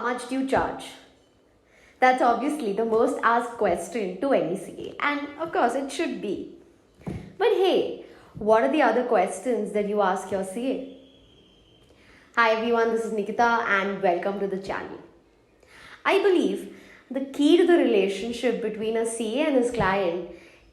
much do you charge? That's obviously the most asked question to any CA, and of course it should be. But hey, what are the other questions that you ask your CA? Hi everyone, this is Nikita and welcome to the channel. I believe the key to the relationship between a CA and his client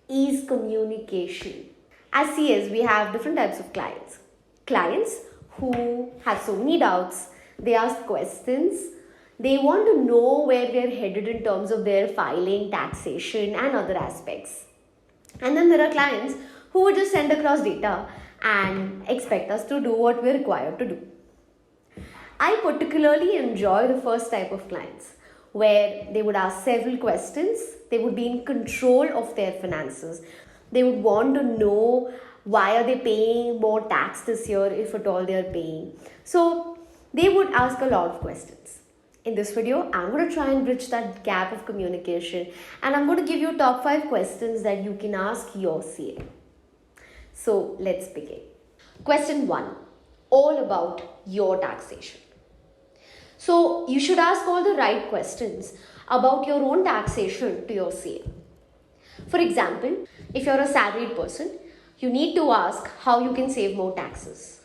is communication. As CAs, we have different types of clients. Clients who have so many doubts, they ask questions, they want to know where they're headed in terms of their filing, taxation, and other aspects. And then there are clients who would just send across data and expect us to do what we're required to do. I particularly enjoy the first type of clients where they would ask several questions, they would be in control of their finances, they would want to know why are they paying more tax this year if at all they are paying. So they would ask a lot of questions. In this video, I'm going to try and bridge that gap of communication and I'm going to give you top 5 questions that you can ask your CA. So let's begin. Question 1, all about your taxation. So you should ask all the right questions about your own taxation to your CA. For example, if you're a salaried person, you need to ask how you can save more taxes.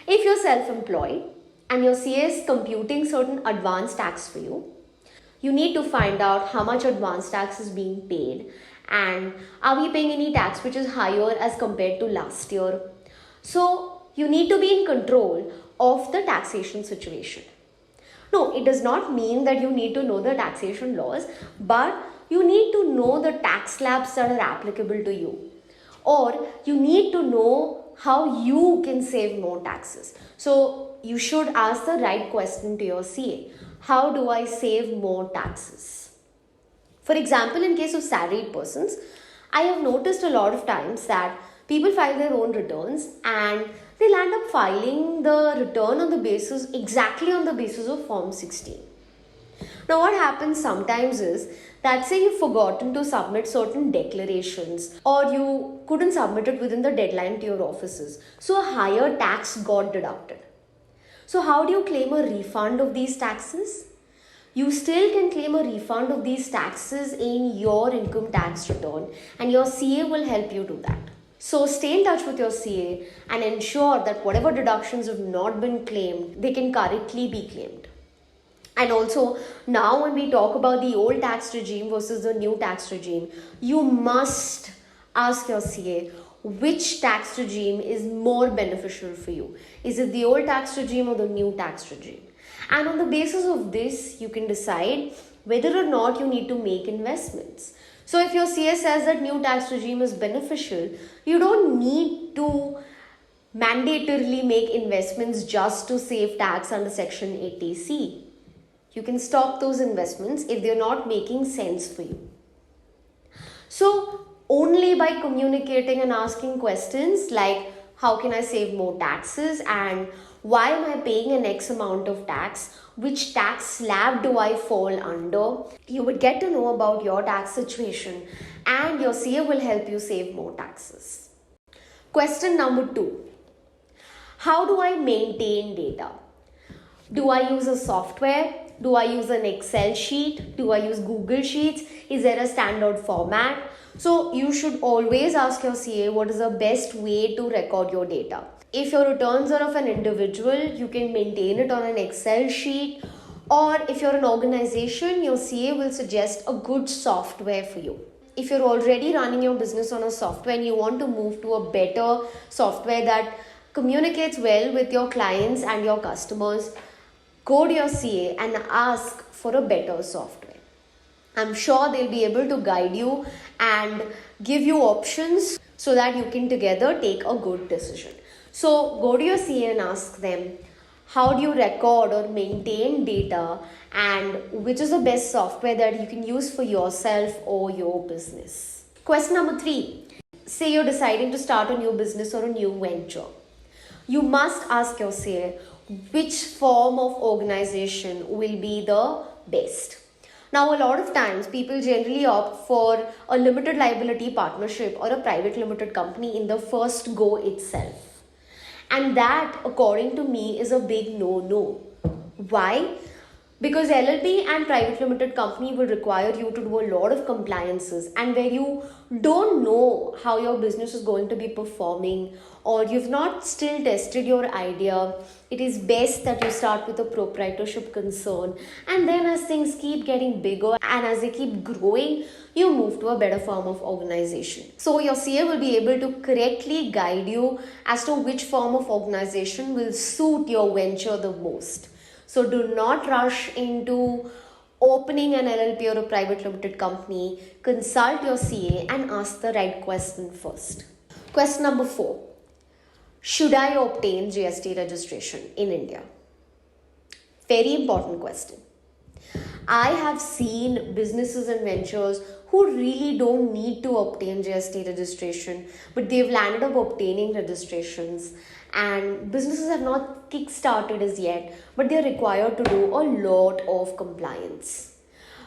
If you're self-employed and your CA is computing certain advance tax for you, you need to find out how much advance tax is being paid and are we paying any tax which is higher as compared to last year. So you need to be in control of the taxation situation. No, it does not mean that you need to know the taxation laws, but you need to know the tax slabs that are applicable to you. Or you need to know how you can save more taxes. So you should ask the right question to your CA. How do I save more taxes? For example, in case of salaried persons, I have noticed a lot of times that people file their own returns and they'll end up filing the return on the basis, exactly on the basis of Form 16. Now what happens sometimes is that say you've forgotten to submit certain declarations or you couldn't submit it within the deadline to your offices. So a higher tax got deducted. So how do you claim a refund of these taxes? You still can claim a refund of these taxes in your income tax return and your CA will help you do that. So stay in touch with your CA and ensure that whatever deductions have not been claimed, they can correctly be claimed. And also, now when we talk about the old tax regime versus the new tax regime, you must ask your CA which tax regime is more beneficial for you. Is it the old tax regime or the new tax regime? And on the basis of this, you can decide whether or not you need to make investments. So if your CA says that new tax regime is beneficial, you don't need to mandatorily make investments just to save tax under Section 80C. You can stop those investments if they're not making sense for you. So only by communicating and asking questions like how can I save more taxes and why am I paying an X amount of tax, which tax slab do I fall under, you would get to know about your tax situation and your CA will help you save more taxes. Question number 2, how do I maintain data? Do I use a software? Do I use an Excel sheet? Do I use Google Sheets? Is there a standard format? So you should always ask your CA what is the best way to record your data. If your returns are of an individual, you can maintain it on an Excel sheet. Or if you're an organization, your CA will suggest a good software for you. If you're already running your business on a software and you want to move to a better software that communicates well with your clients and your customers, go to your CA and ask for a better software. I'm sure they'll be able to guide you and give you options so that you can together take a good decision. So go to your CA and ask them, how do you record or maintain data and which is the best software that you can use for yourself or your business. Question number 3, say you're deciding to start a new business or a new venture. You must ask your CA which form of organization will be the best. Now, a lot of times people generally opt for a limited liability partnership or a private limited company in the first go itself. And that, according to me, is a big no-no. Why? Because LLP and private limited company will require you to do a lot of compliances, and where you don't know how your business is going to be performing, or you've not still tested your idea, it is best that you start with a proprietorship concern, and then as things keep getting bigger and as they keep growing, you move to a better form of organization. So your CA will be able to correctly guide you as to which form of organization will suit your venture the most. So do not rush into opening an LLP or a private limited company. Consult your CA and ask the right question first. Question number 4. Should I obtain GST registration in India? Very important question. I have seen businesses and ventures who really don't need to obtain GST registration, but they've landed up obtaining registrations, and businesses have not kick-started as yet, but they're required to do a lot of compliance.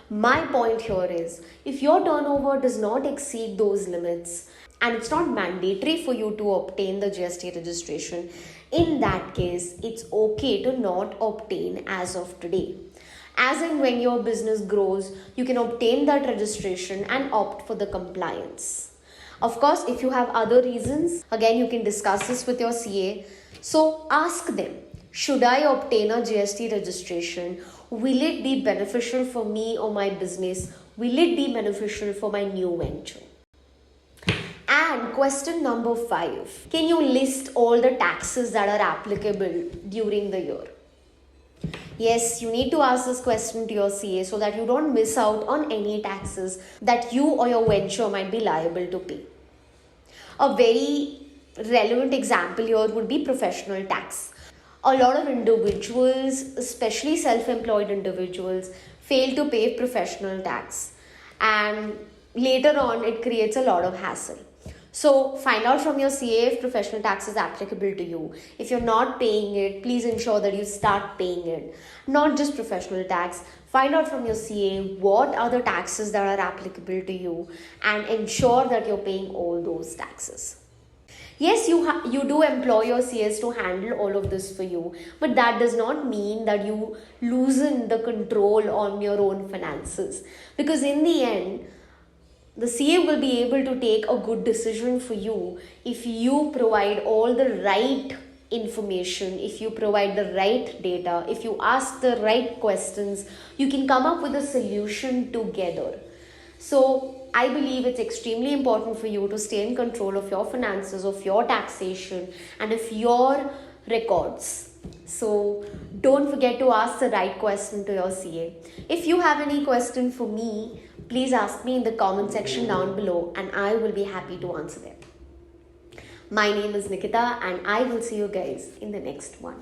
My point here is, if your turnover does not exceed those limits, and it's not mandatory for you to obtain the GST registration, in that case, it's okay to not obtain as of today. As in, when your business grows, you can obtain that registration and opt for the compliance. Of course, if you have other reasons, again, you can discuss this with your CA. So ask them, should I obtain a GST registration? Will it be beneficial for me or my business? Will it be beneficial for my new venture? And question number 5, can you list all the taxes that are applicable during the year? Yes, you need to ask this question to your CA so that you don't miss out on any taxes that you or your venture might be liable to pay. A very relevant example here would be professional tax. A lot of individuals, especially self-employed individuals, fail to pay professional tax, and later on it creates a lot of hassle. So find out from your CA if professional tax is applicable to you. If you're not paying it, please ensure that you start paying it. Not just professional tax. Find out from your CA what are the taxes that are applicable to you and ensure that you're paying all those taxes. Yes, you do employ your CAs to handle all of this for you, but that does not mean that you loosen the control on your own finances. Because in the end, the CA will be able to take a good decision for you if you provide all the right information, if you provide the right data, if you ask the right questions, you can come up with a solution together. So I believe it's extremely important for you to stay in control of your finances, of your taxation, and of your records. So don't forget to ask the right question to your CA. If you have any question for me, please ask me in the comment section down below and I will be happy to answer them. My name is Nikita and I will see you guys in the next one.